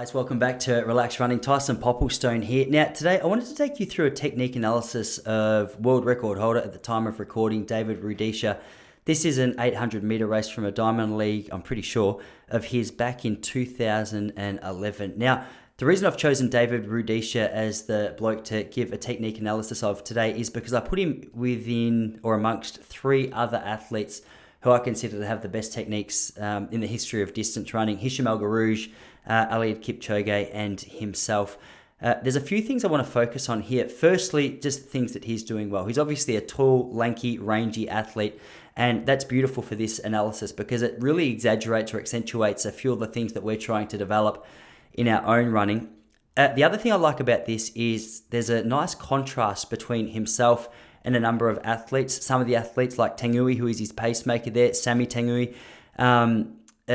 Guys, welcome back to Relax Running. Tyson Popplestone here. Now, today I wanted to take you through a technique analysis of world record holder at the time of recording, David Rudisha. This is an 800 meter race from a Diamond League, I'm pretty sure, of his back in 2011. Now, the reason I've chosen David Rudisha as the bloke to give a technique analysis of today is because I put him within or amongst three other athletes who I consider to have the best techniques in the history of distance running: Hisham El Garouj, Eliud Kipchoge, and himself. There's a few things I want to focus on here. Firstly, just things that he's doing well. He's obviously a tall, lanky, rangy athlete, and that's beautiful for this analysis because it really exaggerates or accentuates a few of the things that we're trying to develop in our own running. The other thing I like about this is there's a nice contrast between himself and a number of athletes. Some of the athletes like Tanguy, who is his pacemaker there, Sammy Tanguy,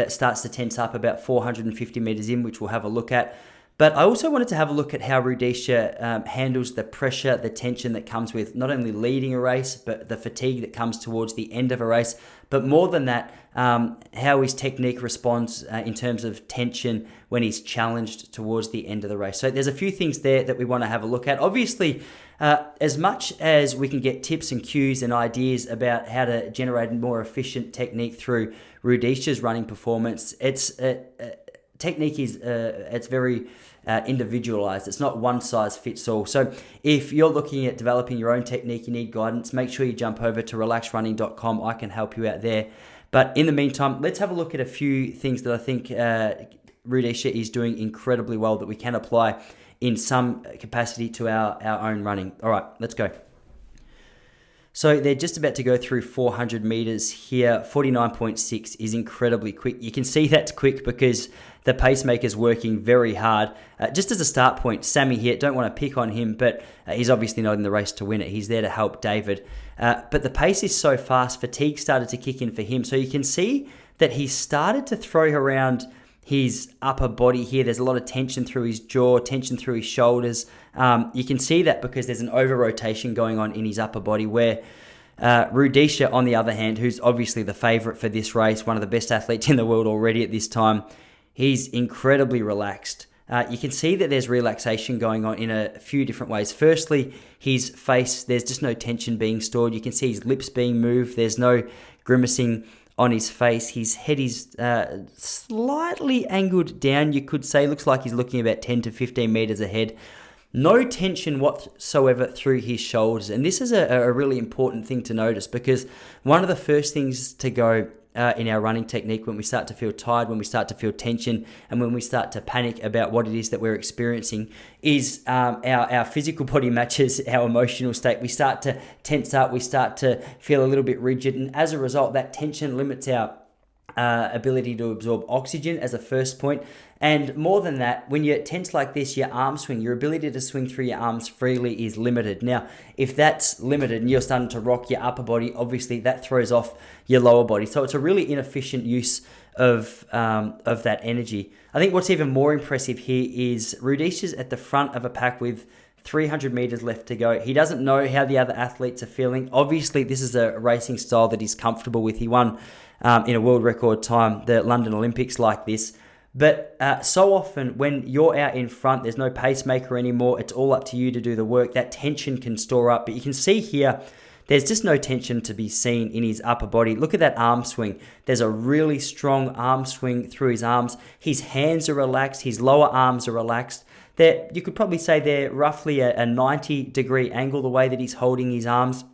starts to tense up about 450 meters in, which we'll have a look at. But I also wanted to have a look at how Rudisha handles the pressure, the tension that comes with not only leading a race, but the fatigue that comes towards the end of a race. But more than that, how his technique responds in terms of tension when he's challenged towards the end of the race. So there's a few things there that we want to have a look at. Obviously, as much as we can get tips and cues and ideas about how to generate a more efficient technique through Rudisha's running performance, technique is it's very individualized. It's not one size fits all. So if you're looking at developing your own technique, you need guidance, make sure you jump over to relaxrunning.com. I can help you out there. But in the meantime, let's have a look at a few things that I think Rudisha is doing incredibly well that we can apply in some capacity to our own running. All right, let's go. So they're just about to go through 400 meters here. 49.6 is incredibly quick. You can see that's quick because the pacemaker's working very hard. Just as a start point, Sammy here, don't want to pick on him, but he's obviously not in the race to win it. He's there to help David. But the pace is so fast, fatigue started to kick in for him. So you can see that he started to throw around his upper body here. There's a lot of tension through his jaw, tension through his shoulders. You can see that because there's an over-rotation going on in his upper body, where Rudisha, on the other hand, who's obviously the favourite for this race, one of the best athletes in the world already at this time, he's incredibly relaxed. You can see that there's relaxation going on in a few different ways. Firstly, his face, there's just no tension being stored. You can see his lips being moved. There's no grimacing on his face. His head is slightly angled down, you could say. Looks like he's looking about 10 to 15 meters ahead. No tension whatsoever through his shoulders. And this is a really important thing to notice, because one of the first things to go in our running technique when we start to feel tired, when we start to feel tension, and when we start to panic about what it is that we're experiencing is our physical body matches our emotional state. We start to tense up, we start to feel a little bit rigid, and as a result, that tension limits our ability to absorb oxygen as a first point. And more than that, when you're tense like this, your arm swing, your ability to swing through your arms freely is limited. Now, if that's limited and you're starting to rock your upper body, obviously that throws off your lower body. So it's a really inefficient use of that energy. I think what's even more impressive here is Rudisha's at the front of a pack with 300 meters left to go. He doesn't know how the other athletes are feeling. Obviously, this is a racing style that he's comfortable with. He won in a world record time the London Olympics like this. But so often when you're out in front, there's no pacemaker anymore. It's all up to you to do the work. That tension can store up. But you can see here, there's just no tension to be seen in his upper body. Look at that arm swing. There's a really strong arm swing through his arms. His hands are relaxed. His lower arms are relaxed. You could probably say they're roughly a 90-degree angle, the way that he's holding his arms.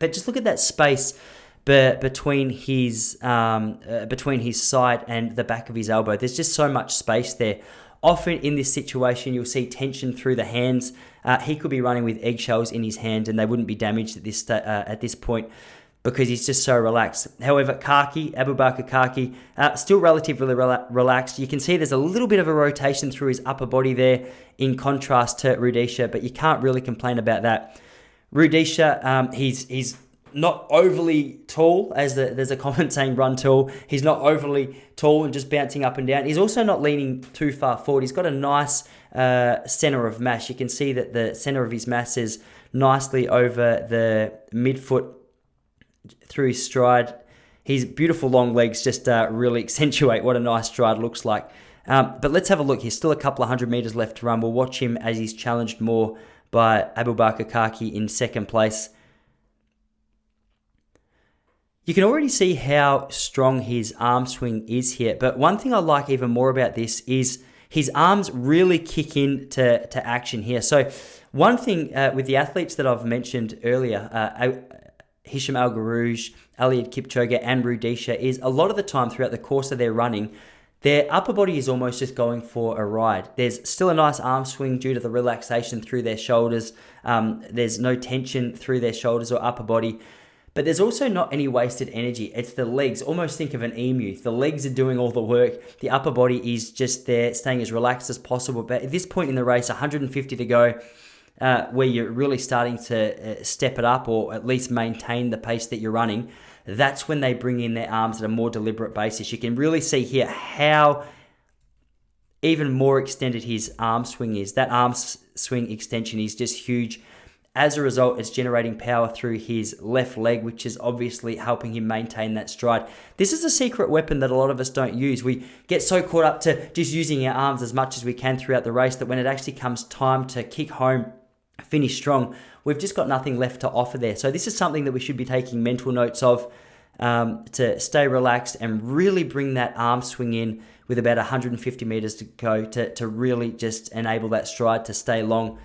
But just look at that space between his side and the back of his elbow. There's just so much space there. Often in this situation, you'll see tension through the hands. He could be running with eggshells in his hand and they wouldn't be damaged at this point because he's just so relaxed. However, Abu Bakr Kaki, still relatively relaxed. You can see there's a little bit of a rotation through his upper body there in contrast to Rudisha, but you can't really complain about that. Rudisha, he's not overly tall, as there's a comment saying run tall. He's not overly tall and just bouncing up and down. He's also not leaning too far forward. He's got a nice center of mass. You can see that the center of his mass is nicely over the midfoot through his stride. His beautiful long legs just really accentuate what a nice stride looks like. But let's have a look. He's still a couple of 100 meters left to run. We'll watch him as he's challenged more by Abubakar Kaki in second place. You can already see how strong his arm swing is here. But one thing I like even more about this is his arms really kick into action here. So one thing with the athletes that I've mentioned earlier, Hisham Al Garouj, Eliud Kipchoge and Rudisha, is a lot of the time throughout the course of their running, their upper body is almost just going for a ride. There's still a nice arm swing due to the relaxation through their shoulders. There's no tension through their shoulders or upper body. But there's also not any wasted energy. It's the legs. Almost think of an emu. The legs are doing all the work. The upper body is just there, staying as relaxed as possible. But at this point in the race, 150 to go, where you're really starting to step it up or at least maintain the pace that you're running, that's when they bring in their arms at a more deliberate basis. You can really see here how even more extended his arm swing is. That arm swing extension is just huge. As a result, it's generating power through his left leg, which is obviously helping him maintain that stride. This is a secret weapon that a lot of us don't use. We get so caught up to just using our arms as much as we can throughout the race that when it actually comes time to kick home, finish strong, we've just got nothing left to offer there. So this is something that we should be taking mental notes of, to stay relaxed and really bring that arm swing in with about 150 meters to go to really just enable that stride to stay long.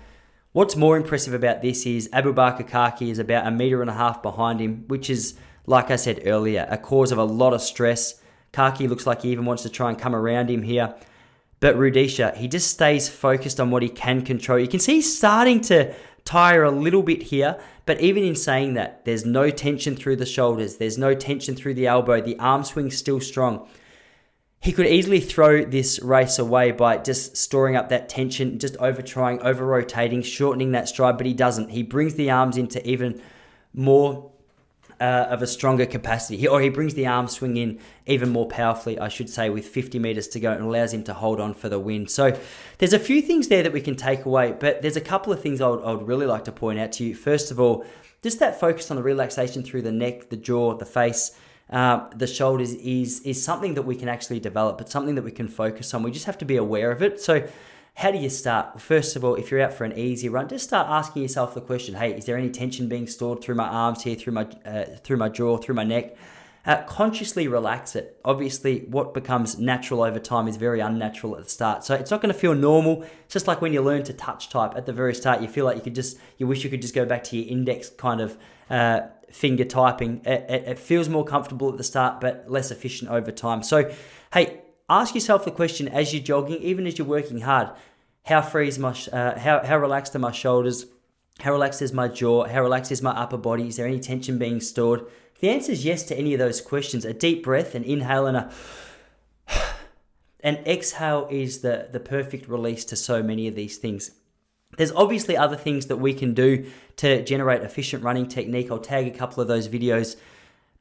What's more impressive about this is Abubakar Kaki is about 1.5 meters behind him, which is, like I said earlier, a cause of a lot of stress. Kaki looks like he even wants to try and come around him here. But Rudisha, he just stays focused on what he can control. You can see he's starting to tire a little bit here, but even in saying that, there's no tension through the shoulders. There's no tension through the elbow. The arm swing's still strong. He could easily throw this race away by just storing up that tension, just over-trying, over-rotating, shortening that stride, but he doesn't. He brings the arms into even more of a stronger capacity. He brings the arm swing in even more powerfully, I should say, with 50 meters to go and allows him to hold on for the win. So there's a few things there that we can take away, but there's a couple of things I would really like to point out to you. First of all, just that focus on the relaxation through the neck, the jaw, the face, the shoulders is something that we can actually develop. It's something that we can focus on. We just have to be aware of it. So how do you start? First of all, if you're out for an easy run, just start asking yourself the question, hey, is there any tension being stored through my arms here, through my jaw, through my neck? Consciously relax it. Obviously, what becomes natural over time is very unnatural at the start. So it's not going to feel normal. It's just like when you learn to touch type at the very start, you feel like you wish you could just go back to your index kind of finger typing. It feels more comfortable at the start, but less efficient over time. So, hey, ask yourself the question as you're jogging, even as you're working hard, how free is my, how relaxed are my shoulders? How relaxed is my jaw? How relaxed is my upper body? Is there any tension being stored? If the answer is yes to any of those questions, a deep breath, an inhale and an exhale is the perfect release to so many of these things. There's obviously other things that we can do to generate efficient running technique. I'll tag a couple of those videos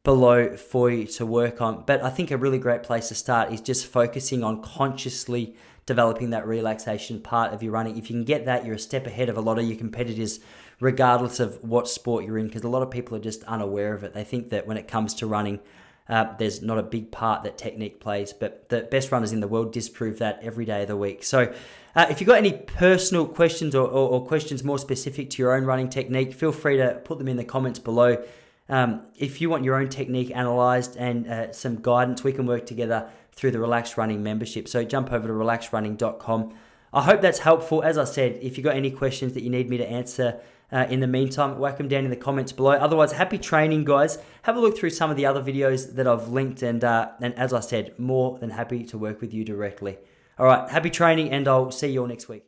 below for you to work on. But I think a really great place to start is just focusing on consciously developing that relaxation part of your running. If you can get that, you're a step ahead of a lot of your competitors, regardless of what sport you're in, because a lot of people are just unaware of it. They think that when it comes to running, there's not a big part that technique plays, but the best runners in the world disprove that every day of the week. So if you've got any personal questions or questions more specific to your own running technique, feel free to put them in the comments below. If you want your own technique analyzed and some guidance, we can work together through the Relaxed Running membership. So jump over to relaxedrunning.com. I hope that's helpful. As I said, if you've got any questions that you need me to answer in the meantime, whack them down in the comments below. Otherwise, happy training, guys. Have a look through some of the other videos that I've linked, and as I said, more than happy to work with you directly. All right, happy training, and I'll see you all next week.